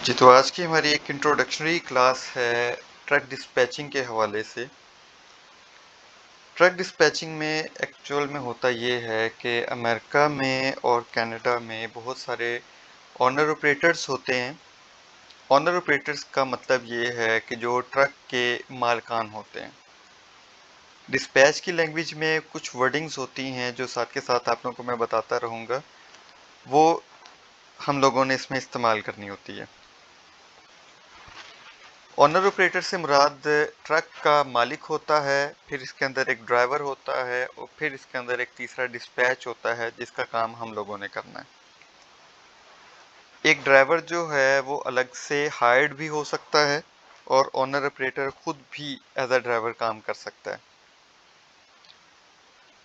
जी, तो आज की हमारी एक इंट्रोडक्शनरी क्लास है ट्रक डिस्पैचिंग के हवाले से। ट्रक डिस्पैचिंग में एक्चुअल में होता ये है कि अमेरिका में और कनाडा में बहुत सारे ओनर ऑपरेटर्स होते हैं। ओनर ऑपरेटर्स का मतलब ये है कि जो ट्रक के मालिकान होते हैं। डिस्पैच की लैंग्वेज में कुछ वर्डिंग्स होती हैं जो साथ के साथ आप लोगों को मैं बताता रहूँगा, वो हम लोगों ने इसमें इस्तेमाल करनी होती है। ओनर ऑपरेटर से मुराद ट्रक का मालिक होता है, फिर इसके अंदर एक ड्राइवर होता है और फिर इसके अंदर एक तीसरा डिस्पैच होता है जिसका काम हम लोगों ने करना है। एक ड्राइवर जो है वो अलग से हायर्ड भी हो सकता है और ओनर ऑपरेटर खुद भी एज अ ड्राइवर काम कर सकता है।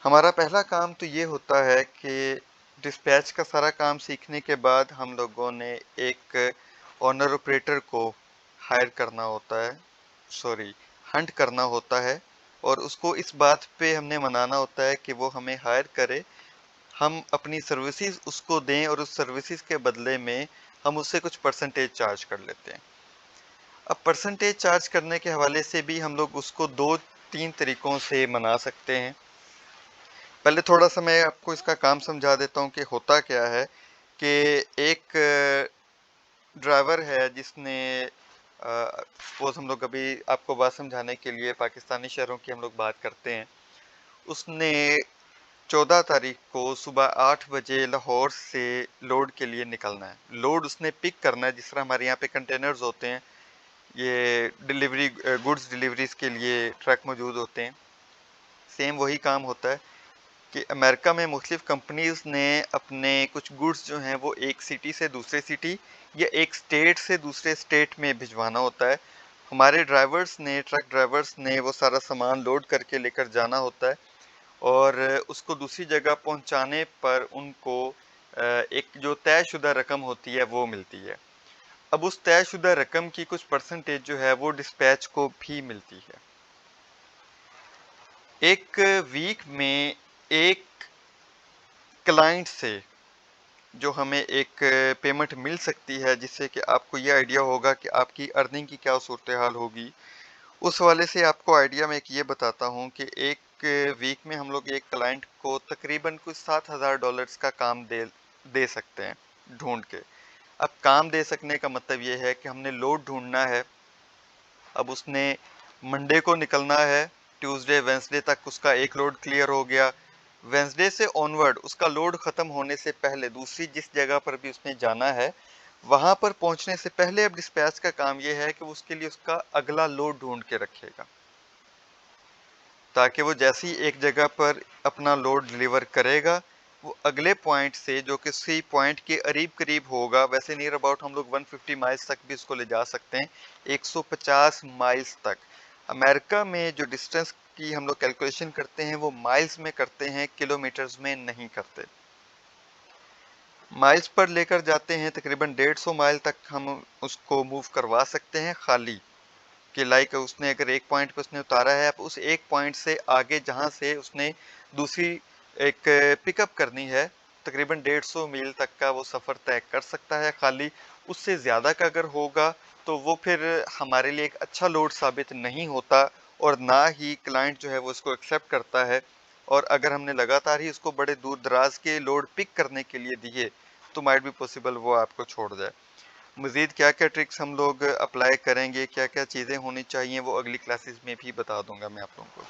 हमारा पहला काम तो ये होता है कि डिस्पैच का सारा काम सीखने के बाद हम लोगों ने एक ओनर ऑपरेटर को हायर करना होता है, हंट करना होता है और उसको इस बात पे हमने मनाना होता है कि वो हमें हायर करे, हम अपनी सर्विसेज उसको दें और उस सर्विसेज के बदले में हम उससे कुछ परसेंटेज चार्ज कर लेते हैं। अब परसेंटेज चार्ज करने के हवाले से भी हम लोग उसको दो तीन तरीकों से मना सकते हैं। पहले थोड़ा सा मैं आपको इसका काम समझा देता हूँ कि होता क्या है कि एक ड्राइवर है जिसने सपोज हम लोग अभी आपको बात समझाने के लिए पाकिस्तानी शहरों की हम लोग बात करते हैं। उसने 14 तारीख को सुबह 8 बजे लाहौर से लोड के लिए निकलना है। लोड उसने पिक करना है, जिस तरह हमारे यहाँ पे कंटेनर्स होते हैं, ये डिलीवरी गुड्स डिलीवरीज के लिए ट्रक मौजूद होते हैं। सेम वही काम होता है कि अमेरिका में मुख्तलिफ कंपनीज ने अपने कुछ गुड्स जो हैं वो एक सिटी से दूसरे सिटी या एक स्टेट से दूसरे स्टेट में भिजवाना होता है। हमारे ड्राइवर्स ने, ट्रक ड्राइवर्स ने वो सारा सामान लोड करके लेकर जाना होता है और उसको दूसरी जगह पहुंचाने पर उनको एक जो तयशुदा रकम होती है वो मिलती है। अब उस तयशुदा रकम की कुछ परसेंटेज जो है वो डिस्पैच को भी मिलती है। एक वीक में एक क्लाइंट से जो हमें एक पेमेंट मिल सकती है, जिससे कि आपको ये आइडिया होगा कि आपकी अर्निंग की क्या सूरत हाल होगी। उस वाले से आपको आइडिया मैं एक ये बताता हूँ कि एक वीक में हम लोग एक क्लाइंट को तकरीबन कुछ $7,000 का काम दे सकते हैं ढूंढ के। अब काम दे सकने का मतलब ये है कि हमने लोड ढूंढना है। अब उसने मंडे को निकलना है, ट्यूसडे वेंसडे तक उसका एक लोड क्लियर हो गया। वेंसडे से ऑनवर्ड उसका लोड खत्म होने से पहले दूसरी जिस जगह पर भी उसने जाना है वहां पर पहुंचने से पहले अब डिस्पैच का काम यह है कि वो उसके लिए उसका अगला लोड ढूंढ के रखेगा, ताकि वो जैसे ही एक जगह पर अपना लोड डिलीवर करेगा वो अगले पॉइंट से, जो कि उसी पॉइंट के करीब करीब होगा, वैसे नियर अबाउट हम लोग 150 माइल्स तक भी इसको ले जा सकते हैं, 150 माइल्स तक। अमेरिका में जो डिस्टेंस की हम लोग कैलकुलेशन करते हैं वो माइल्स में करते हैं, किलोमीटर्स में नहीं करते। माइल्स पर लेकर जाते हैं, तकरीबन 150 माइल तक हम उसको मूव करवा सकते हैं खाली, कि लाइक उसने अगर एक पॉइंट पे उसने उतारा है, अब उस एक पॉइंट से आगे जहां से उसने दूसरी एक पिकअप करनी है, तकरीबन 150 मील तक का वो सफ़र तय कर सकता है खाली। उससे ज़्यादा का अगर होगा तो वो फिर हमारे लिए एक अच्छा लोड साबित नहीं होता और ना ही क्लाइंट जो है वो इसको एक्सेप्ट करता है। और अगर हमने लगातार ही उसको बड़े दूर दराज के लोड पिक करने के लिए दिए तो माइट बी पॉसिबल वो आपको छोड़ जाए। मज़ीद क्या क्या ट्रिक्स हम लोग अप्लाई करेंगे, क्या क्या चीज़ें होनी चाहिए, वो अगली क्लासेस में भी बता दूंगा मैं आप लोगों को।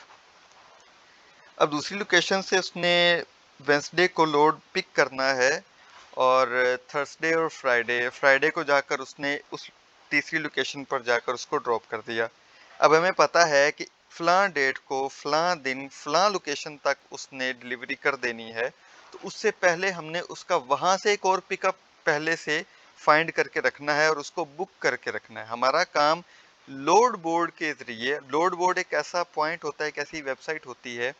अब दूसरी लोकेशन से उसने वेंसडे को लोड पिक करना है और थर्सडे और फ्राइडे को जाकर उसने उस तीसरी लोकेशन पर जाकर उसको ड्रॉप कर दिया। अब हमें पता है कि फलां डेट को, फलां दिन, फलां लोकेशन तक उसने डिलीवरी कर देनी है, तो उससे पहले हमने उसका वहां से एक और पिकअप पहले से फाइंड करके रखना है और उसको बुक करके रखना है। हमारा काम लोड बोर्ड के जरिए, लोड बोर्ड एक ऐसा पॉइंट होता है, एक ऐसी वेबसाइट होती है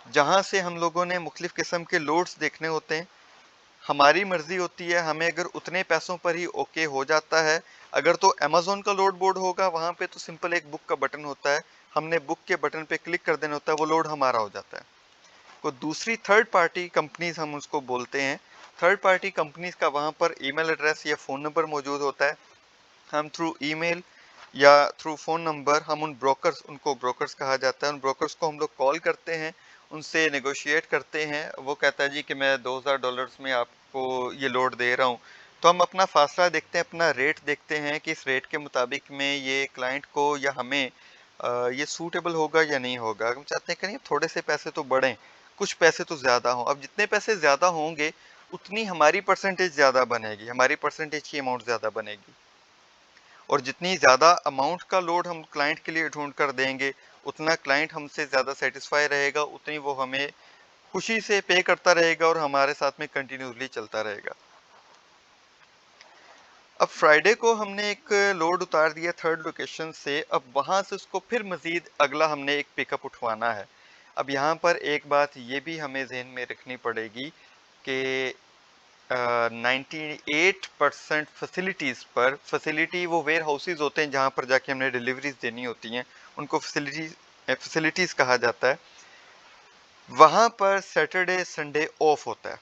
जहां से हम लोगों ने मुख्तलिफ किस्म के लोड्स देखने होते हैं। हमारी मर्जी होती है, हमें अगर उतने पैसों पर ही ओके हो जाता है। अगर तो अमेजोन का लोड बोर्ड होगा, वहां पे तो सिंपल एक बुक का बटन होता है, हमने बुक के बटन पे क्लिक कर देना होता है, वो लोड हमारा हो जाता है। को दूसरी थर्ड पार्टी कंपनीज हम उसको बोलते हैं। थर्ड पार्टी कंपनीज का वहाँ पर ईमेल एड्रेस या फ़ोन नंबर मौजूद होता है। हम थ्रू ईमेल या थ्रू फ़ोन नंबर हम उन ब्रोकर्स, उनको ब्रोकर्स कहा जाता है, उन ब्रोकर्स को हम लोग कॉल करते हैं, उनसे नेगोशिएट करते हैं। वो कहता है जी कि मैं $2000 में आपको ये लोड दे रहा हूँ। तो हम अपना फासला देखते हैं, अपना रेट देखते हैं कि इस रेट के मुताबिक में ये क्लाइंट को या हमें ये सूटेबल होगा या नहीं होगा। हम चाहते हैं कि नहीं थोड़े से पैसे तो बढ़ें, कुछ पैसे तो ज़्यादा हों। अब जितने पैसे ज़्यादा होंगे उतनी हमारी परसेंटेज ज़्यादा बनेगी, हमारी परसेंटेज की अमाउंट ज़्यादा बनेगी। और जितनी ज़्यादा अमाउंट का लोड हम क्लाइंट के लिए ढूंढ कर देंगे, उतना क्लाइंट हमसे ज़्यादा सेटिस्फाई रहेगा, उतनी वो हमें खुशी से पे करता रहेगा और हमारे साथ में कंटिन्यूसली चलता रहेगा। अब फ्राइडे को हमने एक लोड उतार दिया थर्ड लोकेशन से, अब वहां से उसको फिर मजीद अगला हमने एक पिकअप उठवाना है। अब यहाँ पर एक बात ये भी हमें जहन में रखनी पड़ेगी कि 98% फैसिलिटीज़ पर, फैसिलिटी वो वेयर हाउसेज होते हैं जहाँ पर जाके हमने डिलीवरीज देनी होती हैं, उनको फैसिलिटीज़ कहा जाता है। वहाँ पर सैटरडे संडे ऑफ होता है,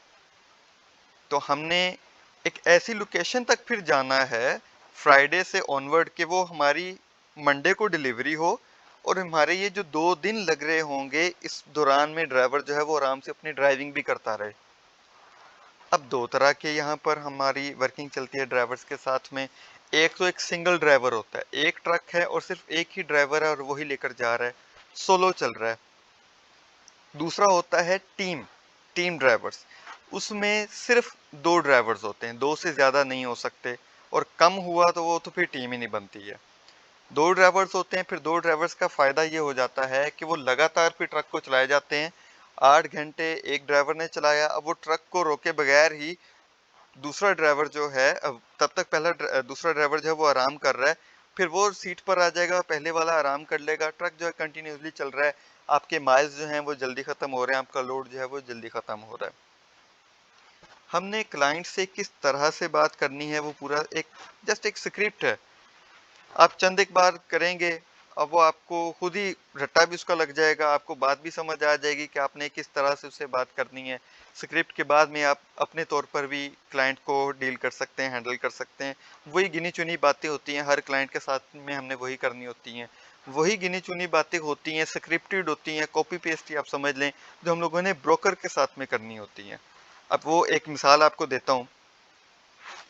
तो हमने एक ऐसी लोकेशन तक फिर जाना है फ्राइडे से ऑनवर्ड के वो हमारी मंडे को डिलीवरी हो, और हमारे ये जो 2 दिन लग रहे होंगे इस दौरान में ड्राइवर जो है वो आराम से अपनी ड्राइविंग भी करता रहे। अब दो तरह के यहाँ पर हमारी वर्किंग चलती है ड्राइवर्स के साथ में। एक तो एक सिंगल ड्राइवर होता है, एक ट्रक है और सिर्फ एक ही ड्राइवर है और वही लेकर जा रहा है, सोलो चल रहा है। दूसरा होता है टीम, टीम ड्राइवर्स। उसमें सिर्फ 2 ड्राइवर्स होते हैं, 2 से ज्यादा नहीं हो सकते, और कम हुआ तो वो तो फिर टीम ही नहीं बनती है। 2 ड्राइवर्स होते हैं, फिर 2 ड्राइवर्स का फायदा ये हो जाता है कि वो लगातार फिर ट्रक को चलाए जाते हैं। 8 घंटे एक ड्राइवर ने चलाया, अब वो ट्रक को रोके बगैर ही दूसरा ड्राइवर जो है, अब तब तक दूसरा ड्राइवर जो है वो आराम कर रहा है, फिर वो सीट पर आ जाएगा, पहले वाला आराम कर लेगा, ट्रक जो है कंटिन्यूसली चल रहा है, आपके माइल्स जो हैं वो जल्दी खत्म हो रहे हैं, आपका लोड जो है वो जल्दी खत्म हो रहा है। हमने क्लाइंट से किस तरह से बात करनी है वो पूरा एक जस्ट एक स्क्रिप्ट है, आप चंद एक बार करेंगे, अब वो आपको खुद ही रट्टा भी उसका लग जाएगा, आपको बात भी समझ आ जाएगी कि आपने किस तरह से उससे बात करनी है। स्क्रिप्ट के बाद में आप अपने तौर पर भी क्लाइंट को डील कर सकते हैं, हैंडल कर सकते हैं। वही गिनी चुनी बातें होती हैं, हर क्लाइंट के साथ में हमने वही करनी होती हैं, वही गिनी चुनी बातें होती हैं, स्क्रिप्टेड होती हैं, कॉपी पेस्ट ही आप समझ लें, जो हम लोगों ने ब्रोकर के साथ में करनी होती हैं। अब वो एक मिसाल आपको देता हूँ।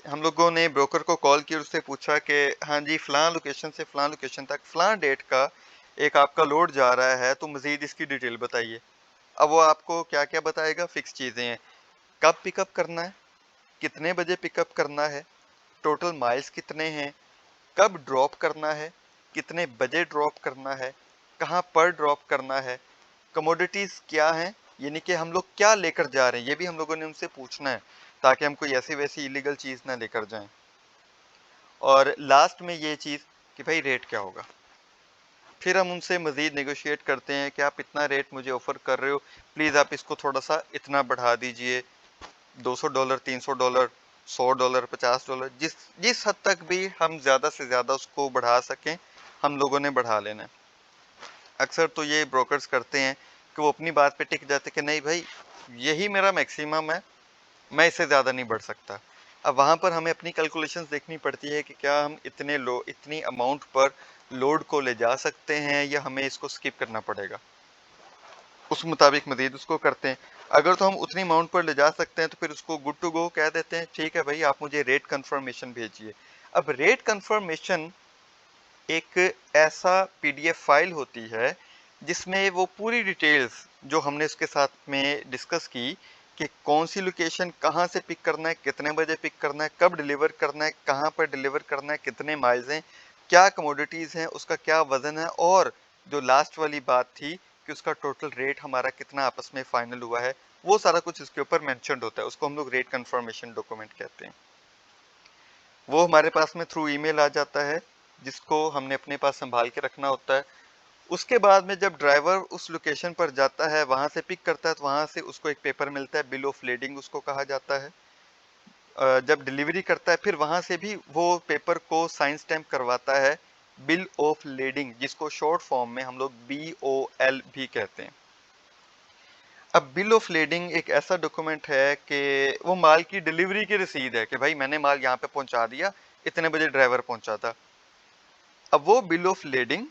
हम लोगों ने ब्रोकर को कॉल किया, उससे पूछा कि हाँ जी फलां लोकेशन से फलां लोकेशन तक फलां डेट का एक आपका लोड जा रहा है, तो मजीद इसकी डिटेल बताइए। अब वो आपको क्या क्या बताएगा, फिक्स चीज़ें हैं, कब पिकअप करना है, कितने बजे पिकअप करना है, टोटल माइल्स कितने हैं, कब ड्रॉप करना है, कितने बजे ड्रॉप करना है, कहाँ पर ड्रॉप करना है, कमोडिटीज क्या हैं, यानी कि हम लोग क्या लेकर जा रहे हैं, ये भी हम लोगों ने उनसे पूछना है, ताकि हम कोई ऐसी वैसी इलीगल चीज़ ना लेकर जाएं। और लास्ट में ये चीज़ कि भाई रेट क्या होगा। फिर हम उनसे मज़ीद नेगोशिएट करते हैं कि आप इतना रेट मुझे ऑफ़र कर रहे हो, प्लीज़ आप इसको थोड़ा सा इतना बढ़ा दीजिए, $200, $300, $100, $50, जिस जिस हद तक भी हम ज़्यादा से ज़्यादा उसको बढ़ा सकें, हम लोगों ने बढ़ा लेना है। अक्सर तो ये ब्रोकर्स करते हैं कि वो अपनी बात पे टिक जाते कि नहीं भाई यही मेरा मैक्सिमम है, मैं इससे ज़्यादा नहीं बढ़ सकता। अब वहाँ पर हमें अपनी कैलकुलेशंस देखनी पड़ती है कि क्या हम इतनी अमाउंट पर लोड को ले जा सकते हैं या हमें इसको स्किप करना पड़ेगा। उस मुताबिक मजीद उसको करते हैं। अगर तो हम उतनी अमाउंट पर ले जा सकते हैं तो फिर उसको गुड टू गो कह देते हैं, ठीक है भाई आप मुझे रेट कंफर्मेशन भेजिए। अब रेट कंफर्मेशन एक ऐसा पीडीएफ फाइल होती है जिसमें वो पूरी डिटेल्स जो हमने उसके साथ में डिस्कस की कि कौन सी लोकेशन कहाँ से पिक करना है, कितने बजे पिक करना है, कब डिलीवर करना है, कहाँ पर डिलीवर करना है, कितने माइल्स हैं, क्या कमोडिटीज़ हैं, उसका क्या वज़न है, और जो लास्ट वाली बात थी कि उसका टोटल रेट हमारा कितना आपस में फाइनल हुआ है, वो सारा कुछ इसके ऊपर मेंशन्ड होता है। उसको हम लोग रेट कंफर्मेशन डॉक्यूमेंट कहते हैं। वो हमारे पास में थ्रू ईमेल आ जाता है, जिसको हमने अपने पास संभाल के रखना होता है। उसके बाद में जब ड्राइवर उस लोकेशन पर जाता है, वहां से पिक करता है, तो वहां से उसको एक पेपर मिलता है, बिल ऑफ लेडिंग उसको कहा जाता है। जब डिलीवरी करता है फिर वहां से भी वो पेपर को साइन स्टैम्प करवाता है, बिल ऑफ लेडिंग, जिसको शॉर्ट फॉर्म में हम लोग BOL भी कहते हैं। अब बिल ऑफ लेडिंग एक ऐसा डॉक्यूमेंट है कि वो माल की डिलीवरी की रसीद है कि भाई मैंने माल यहाँ पे पहुंचा दिया, इतने बजे ड्राइवर पहुंचा था। अब वो बिल ऑफ लेडिंग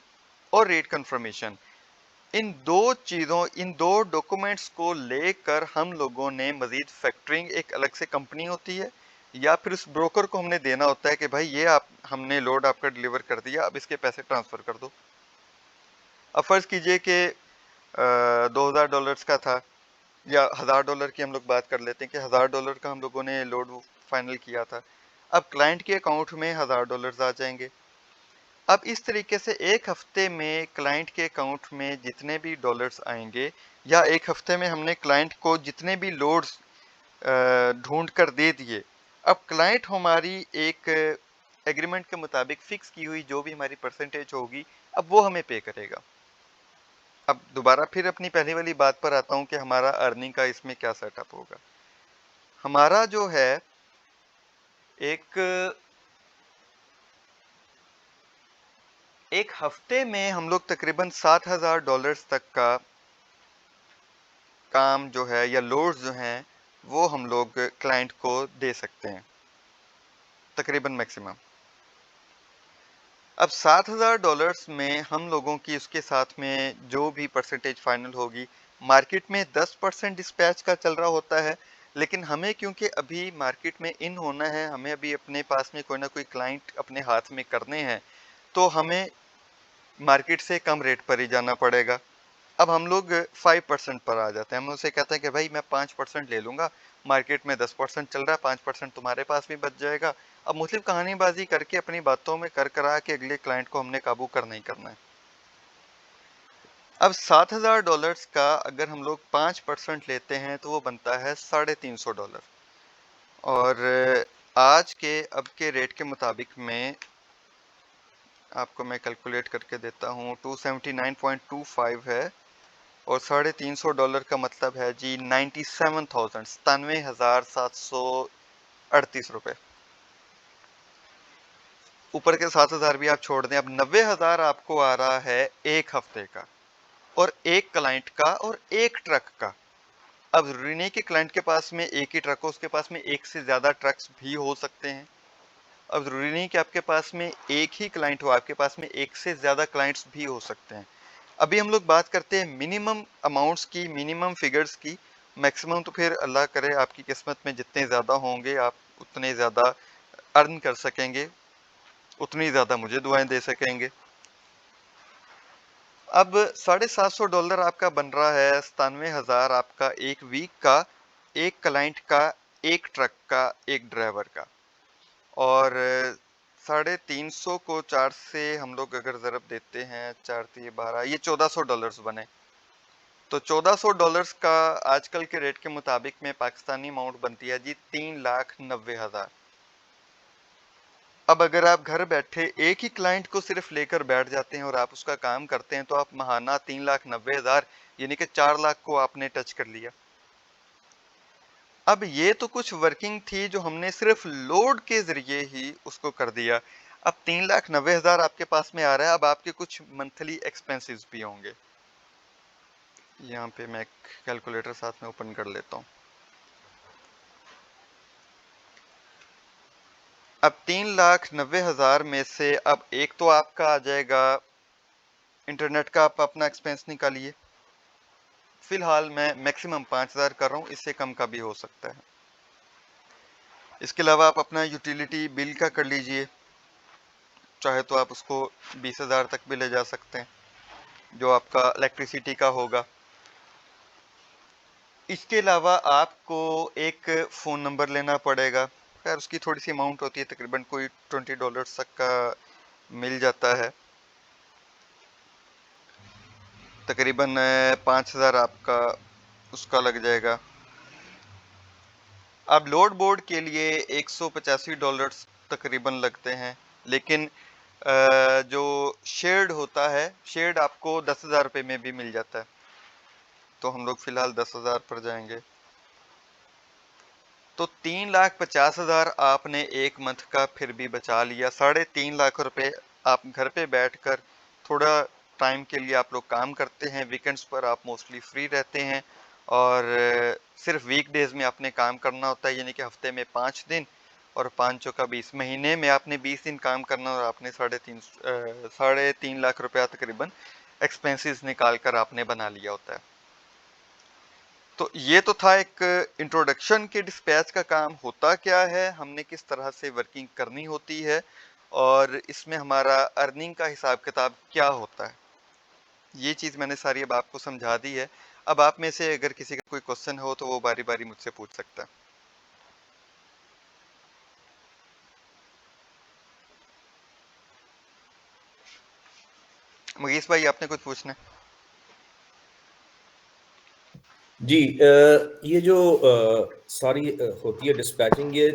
और रेट कंफर्मेशन, इन दो डॉक्यूमेंट्स को लेकर हम लोगों ने मजीद फैक्टरिंग, एक अलग से कंपनी होती है या फिर उस ब्रोकर को हमने देना होता है कि भाई ये आप हमने लोड आपका डिलीवर कर दिया, अब इसके पैसे ट्रांसफर कर दो। अब फर्ज कीजिए कि $2000 का था, या $1000 की हम लोग बात कर लेते हैं कि $1000 का हम लोगों ने लोड फाइनल किया था। अब क्लाइंट के अकाउंट में $1000 आ जाएंगे। अब इस तरीके से एक हफ्ते में क्लाइंट के अकाउंट में जितने भी डॉलर्स आएंगे, या एक हफ्ते में हमने क्लाइंट को जितने भी लोड्स ढूंढ कर दे दिए, अब क्लाइंट हमारी एक एग्रीमेंट के मुताबिक फिक्स की हुई जो भी हमारी परसेंटेज होगी, अब वो हमें पे करेगा। अब दोबारा फिर अपनी पहली वाली बात पर आता हूं कि हमारा अर्निंग का इसमें क्या सेटअप होगा। हमारा जो है एक एक हफ्ते में हम लोग तकरीबन $7000 तक का काम जो है या लोड्स जो हैं वो हम लोग क्लाइंट को दे सकते हैं, तकरीबन मैक्सिमम। अब $7000 में हम लोगों की उसके साथ में जो भी परसेंटेज फाइनल होगी, मार्केट में 10% डिस्पैच का चल रहा होता है, लेकिन हमें क्योंकि अभी मार्केट में इन होना है, हमें अभी अपने पास में कोई ना कोई क्लाइंट अपने हाथ में करने हैं, तो हमें मार्केट से कम रेट पर ही जाना पड़ेगा। अब हम लोग 5% पर आ जाते हैं, हम उसे कहते हैं कि भाई मैं 5% ले लूंगा, मार्केट में 10% चल रहा है, 5% तुम्हारे पास भी बच जाएगा। अब मुस्लिम कहानीबाजी करके अपनी बातों में कर करा के अगले क्लाइंट को हमने काबू करना ही करना है। अब $7000 का अगर हम लोग 5% लेते हैं तो वो बनता है $350। और आज के अब के रेट के मुताबिक में आपको मैं कैलकुलेट करके देता हूँ, 279.25 है, और $350 का मतलब है जी 97,738 रुपए। ऊपर के 7000 भी आप छोड़ दें, अब 90,000 आपको आ रहा है एक हफ्ते का, और एक क्लाइंट का और एक ट्रक का। अब जरूरी नहीं कि क्लाइंट के पास में एक ही ट्रक हो, उसके पास में एक से ज्यादा ट्रक्स भी हो सकते हैं। अब जरूरी नहीं कि आपके पास में एक ही क्लाइंट हो, आपके पास में एक से ज्यादा क्लाइंट्स भी हो सकते हैं। अभी हम लोग बात करते हैं मिनिमम अमाउंट्स की, मिनिमम फिगर्स की। मैक्सिमम तो फिर अल्लाह करे आपकी किस्मत में जितने ज़्यादा होंगे आप उतने ज़्यादा अर्न कर सकेंगे, उतनी ज़्यादा मुझे दुआएं दे सकेंगे। अब $750 आपका बन रहा है, 97,000 आपका एक वीक का, एक क्लाइंट का, एक ट्रक का, एक ड्राइवर का। और 350 को 4 से हम लोग अगर ज़रब देते हैं, 4 3 12, ये $1400 बने। तो $1400 का आजकल के रेट के मुताबिक में पाकिस्तानी अमाउंट बनती है जी 3,90,000। अब अगर आप घर बैठे एक ही क्लाइंट को सिर्फ लेकर बैठ जाते हैं और आप उसका काम करते हैं, तो आप महाना 3,90,000 यानी कि 4 लाख को आपने टच कर लिया। अब ये तो कुछ वर्किंग थी जो हमने सिर्फ लोड के जरिए ही उसको कर दिया। अब 3,90,000 आपके पास में आ रहा है, अब आपके कुछ मंथली एक्सपेंसेस भी होंगे। यहाँ पे मैं कैलकुलेटर साथ में ओपन कर लेता हूँ। अब 3,90,000 में से अब एक तो आपका आ जाएगा इंटरनेट का, आप अपना एक्सपेंस निकालिए। फिलहाल मैं मैक्सिमम 5,000 कर रहा हूँ, इससे कम का भी हो सकता है। इसके अलावा आप अपना यूटिलिटी बिल का कर लीजिए, चाहे तो आप उसको 20,000 तक भी ले जा सकते हैं, जो आपका इलेक्ट्रिसिटी का होगा। इसके अलावा आपको एक फ़ोन नंबर लेना पड़ेगा, खैर उसकी थोड़ी सी अमाउंट होती है, तकरीबन कोई $20 तक का मिल जाता है। तकरीबन 5,000 आपका उसका लग जाएगा। अब लोड बोर्ड के लिए $185 तकरीबन लगते हैं, लेकिन जो शेयर्ड होता है, शेयर्ड आपको 10,000 रुपये में भी मिल जाता है, तो हम लोग फिलहाल 10,000 पर जाएंगे। तो 3,50,000 आपने एक मंथ का फिर भी बचा लिया। 3.5 लाख रुपए आप घर पे बैठकर थोड़ा टाइम के लिए आप लोग काम करते हैं, वीकेंड्स पर आप मोस्टली फ्री रहते हैं, और सिर्फ वीकडेज में आपने काम करना होता है, यानी कि हफ्ते में 5 दिन और 5 चौका 20, महीने में आपने 20 दिन काम करना और आपने 3.5 लाख रुपया तकरीबन एक्सपेंसेस निकाल कर आपने बना लिया होता है। तो ये तो था एक इंट्रोडक्शन के डिस्पैच का काम होता क्या है, हमने किस तरह से वर्किंग करनी होती है और इसमें हमारा अर्निंग का हिसाब किताब क्या होता है। ये चीज़ मैंने सारी अब आपको समझा दी है। अब आप में से अगर किसी का कोई क्वेश्चन हो तो वो बारी बारी मुझसे पूछ सकता है। मुगीस भाई, आपने कुछ पूछना है? जी, ये जो सारी होती है डिस्पैचिंग, ये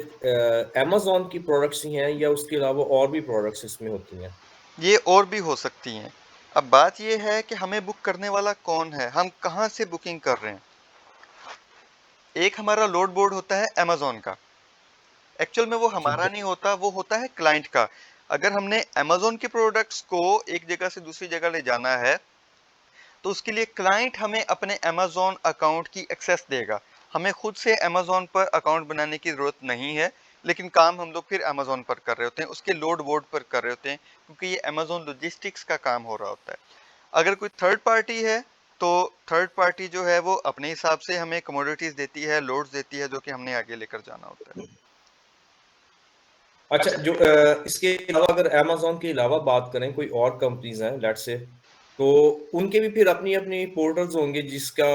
अमेज़न की प्रोडक्ट्स ही हैं या उसके अलावा और भी प्रोडक्ट्स इसमें होती हैं? ये और भी हो सकती हैं। अब बात ये है कि हमें बुक करने वाला कौन है, हम कहाँ से बुकिंग कर रहे हैं। एक हमारा लोड बोर्ड होता है अमेज़न का, एक्चुअल में वो ठीक हमारा है। नहीं होता, वो होता है क्लाइंट का। अगर हमने अमेज़न के प्रोडक्ट्स को एक जगह से दूसरी जगह ले जाना है तो उसके लिए क्लाइंट हमें अपने अमेज़न अकाउंट की एक्सेस देगा। हमें खुद से अमेज़न पर अकाउंट बनाने की ज़रूरत नहीं है, लेकिन काम हम लोग फिर अमेज़न पर कर रहे होते हैं, उसके लोड बोर्ड पर कर रहे होते हैं, क्योंकि ये अमेज़न लॉजिस्टिक्स का काम हो रहा होता है। अगर कोई थर्ड पार्टी है तो थर्ड पार्टी जो है वो अपने हिसाब से हमें कमोडिटीज देती है, लोड्स देती है, जो कि हमने आगे लेकर जाना होता है। अच्छा, जो इसके अलावा अगर अमेज़न के अलावा बात करें, कोई और कंपनीज हैं लेट्स से, तो उनके भी फिर अपनी अपनी पोर्टल्स होंगे जिसका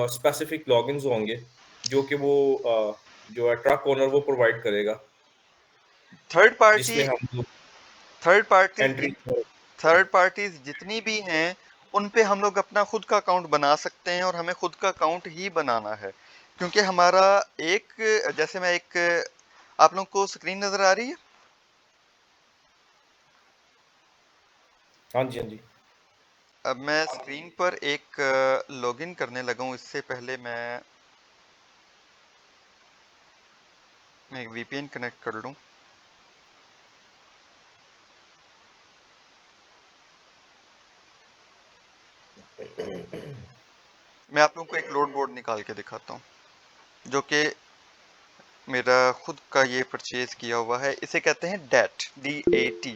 स्पेसिफिक लॉगिन्स होंगे, जो कि वो जो है ट्रक ओनर वो प्रोवाइड करेगा, थर्ड पार्टी जिसमें हम लोग third parties entry. Third parties जितनी भी हैं उन पे हम लोग अपना खुद का अकाउंट बना सकते हैं, और हमें खुद का अकाउंट ही बनाना है, क्योंकि हमारा एक, जैसे मैं एक, आप लोगों को स्क्रीन नजर आ रही है? हाँ जी, हाँ जी। अब मैं स्क्रीन पर एक लॉगिन करने लगा हूँ, इससे पहले मैं एक वीपीएन कनेक्ट कर लूँ। मैं आप लोगों को एक लोड बोर्ड निकाल के दिखाता हूँ, जो कि मेरा खुद का ये परचेज किया हुआ है। इसे कहते हैं डैट, DAT।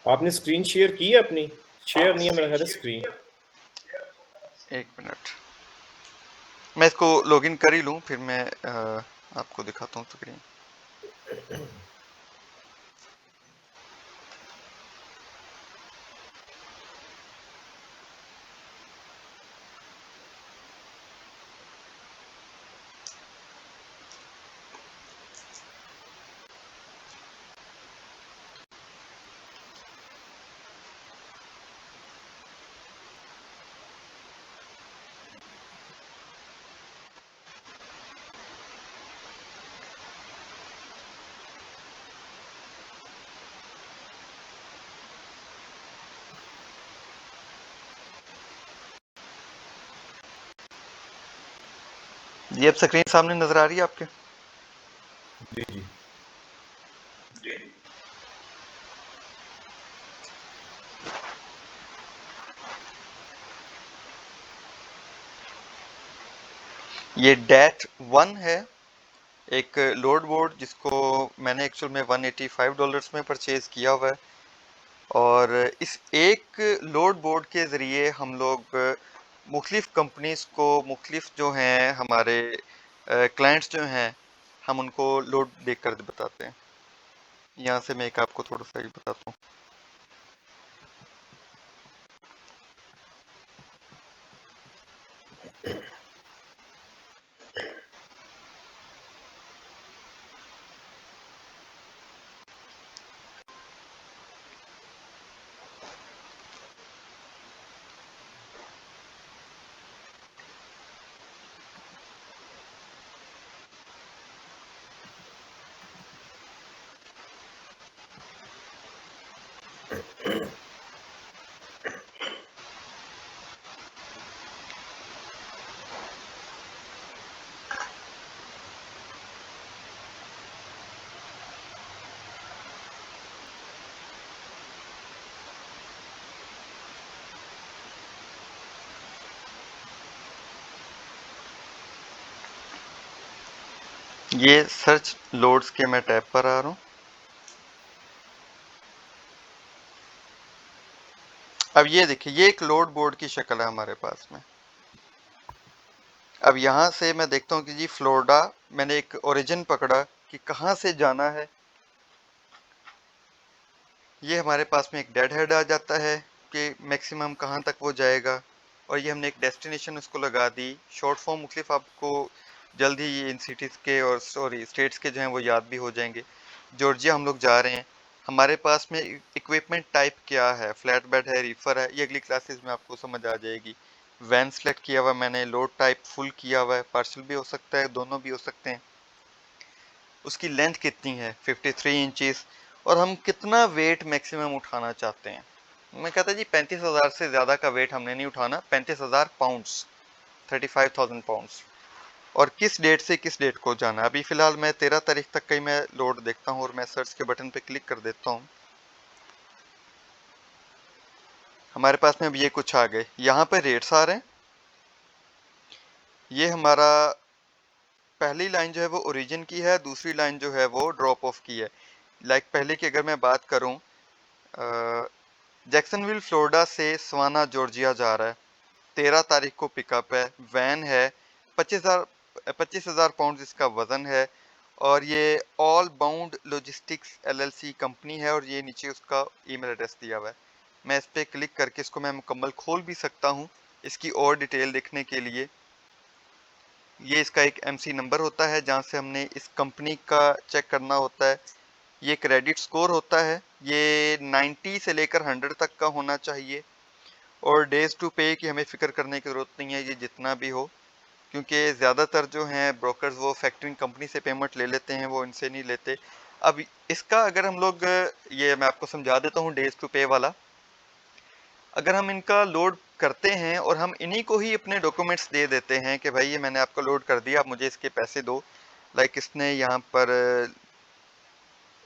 आपने स्क्रीन शेयर की है अपनी? शेयर नहीं है मेरा ख्याल है स्क्रीन। एक मिनट, मैं इसको लॉगिन कर ही लूँ, फिर मैं आपको दिखाता हूँ स्क्रीन। ये अब स्क्रीन सामने नजर आ रही है आपके? जी जी। ये डैट 1 है, एक लोड बोर्ड जिसको मैंने एक्चुअल में $185 में परचेज किया हुआ है। और इस एक लोड बोर्ड के ज़रिए हम लोग मुख्तलिफ कंपनीज को, मुख्तलिफ जो हैं हमारे क्लाइंट्स जो हैं, हम उनको लोड देकर बताते हैं। यहाँ से मैं एक आपको थोड़ा सा ही बताता हूँ। ये सर्च लोड्स के मैं टैब पर आ रहा हूँ। अब ये देखिए, ये एक लोड बोर्ड की शक्ल है हमारे पास में। अब यहाँ से मैं देखता हूँ कि जी फ्लोरिडा, मैंने एक ओरिजिन पकड़ा कि कहाँ से जाना है। ये हमारे पास में एक डेड हेड आ जाता है कि मैक्सिमम कहाँ तक वो जाएगा, और ये हमने एक डेस्टिनेशन उसको लगा दी। शॉर्ट फॉर्म मुख्तलिफ आपको जल्द ही ये इन सिटीज़ के और सॉरी स्टेट्स के जो हैं वो याद भी हो जाएंगे। जॉर्जिया हम लोग जा रहे हैं। हमारे पास में इक्विपमेंट टाइप क्या है, फ्लैट बेड है, रीफर है, ये अगली क्लासेस में आपको समझ आ जाएगी। वैन सेलेक्ट किया हुआ मैंने, लोड टाइप फुल किया हुआ है, पार्सल भी हो सकता है, दोनों भी हो सकते हैं। उसकी लेंथ कितनी है 53 इंचेस, और हम कितना वेट मैक्सिमम उठाना चाहते हैं। मैं कहता जी 35,000 से ज़्यादा का वेट हमने नहीं उठाना, 35,000 पाउंड्स, 35,000 पाउंड्स। और किस डेट से किस डेट को जाना है। अभी फ़िलहाल मैं 13 तारीख तक का ही मैं लोड देखता हूँ, और मैं सर्च के बटन पे क्लिक कर देता हूँ। हमारे पास में अब ये कुछ आ गए, यहाँ पे रेट्स आ रहे हैं। ये हमारा पहली लाइन जो है वो ओरिजिन की है, दूसरी लाइन जो है वो ड्रॉप ऑफ की है। लाइक पहले की अगर मैं बात करूँ, जैक्सनविल फ्लोरिडा से सवाना जॉर्जिया जा रहा है, 13 तारीख को पिकअप है, वैन है, 25,000 पाउंड इसका वजन है, और ये all bound logistics LLC company है, और ये नीचे उसका ईमेल एड्रेस दिया हुआ है। मैं इस पर क्लिक करके इसको मैं मुकम्मल खोल भी सकता हूँ इसकी और डिटेल देखने के लिए। ये इसका एक एमसी नंबर होता है जहाँ से हमने इस कंपनी का चेक करना होता है। ये क्रेडिट स्कोर होता है, ये 90 से लेकर 100 तक का होना चाहिए। और डेज टू पे की हमें फिक्र करने की ज़रूरत नहीं है, ये जितना भी हो, क्योंकि ज़्यादातर जो हैं ब्रोकर्स वो फैक्टरिंग कंपनी से पेमेंट ले लेते हैं, वो इनसे नहीं लेते। अब इसका अगर हम लोग, ये मैं आपको समझा देता हूँ डेज टू पे वाला। अगर हम इनका लोड करते हैं और हम इन्हीं को ही अपने डॉक्यूमेंट्स दे देते हैं कि भाई ये मैंने आपको लोड कर दिया, आप मुझे इसके पैसे दो। लाइक इसने यहाँ पर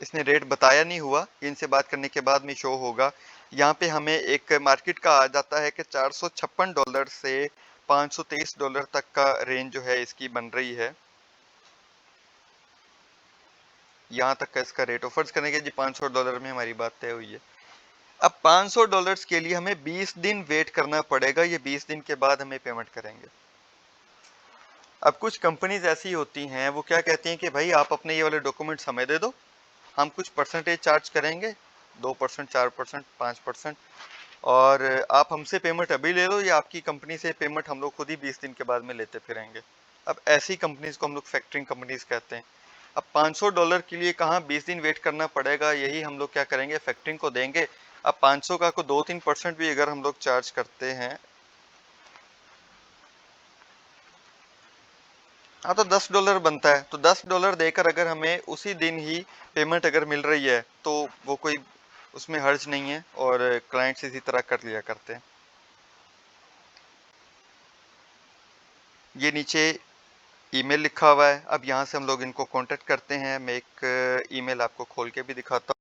इसने रेट बताया नहीं हुआ, ये इनसे बात करने के बाद में शो होगा। यहाँ पे हमें एक मार्केट का आ जाता है कि $456 से $523 तक का रेंज जो है इसकी बन रही है। यहाँ तक का इसका रेट ऑफर्स करने के जी $500 में हमारी बात तय हुई है। अब $500 के लिए हमें 20 दिन वेट करना पड़ेगा, ये 20 दिन के बाद हमें पेमेंट करेंगे। अब कुछ कंपनीज ऐसी होती हैं, वो क्या कहती हैं कि भाई आप अपने ये वाले डॉक्यूमेंट्स हमें दे दो, हम कुछ परसेंटेज चार्ज करेंगे, 2%, 4%, 5%, और आप हमसे पेमेंट अभी ले लो, या आपकी कंपनी से पेमेंट हम लोग खुद ही 20 दिन के बाद में लेते फिरेंगे। अब ऐसी कंपनीज को हम लोग फैक्टरिंग कंपनीज कहते हैं। अब $500 के लिए कहाँ 20 दिन वेट करना पड़ेगा, यही हम लोग क्या करेंगे, फैक्टरिंग को देंगे। अब 500 का को 2-3% भी अगर हम लोग चार्ज करते हैं, हाँ, तो $10 बनता है। तो $10 देकर अगर हमें उसी दिन ही पेमेंट अगर मिल रही है, तो वो कोई उसमें हर्ज नहीं है, और क्लाइंट्स इसी तरह कर लिया करते हैं। ये नीचे ईमेल लिखा हुआ है। अब यहाँ से हम लोग इनको कांटेक्ट करते हैं। मैं एक ईमेल आपको खोल के भी दिखाता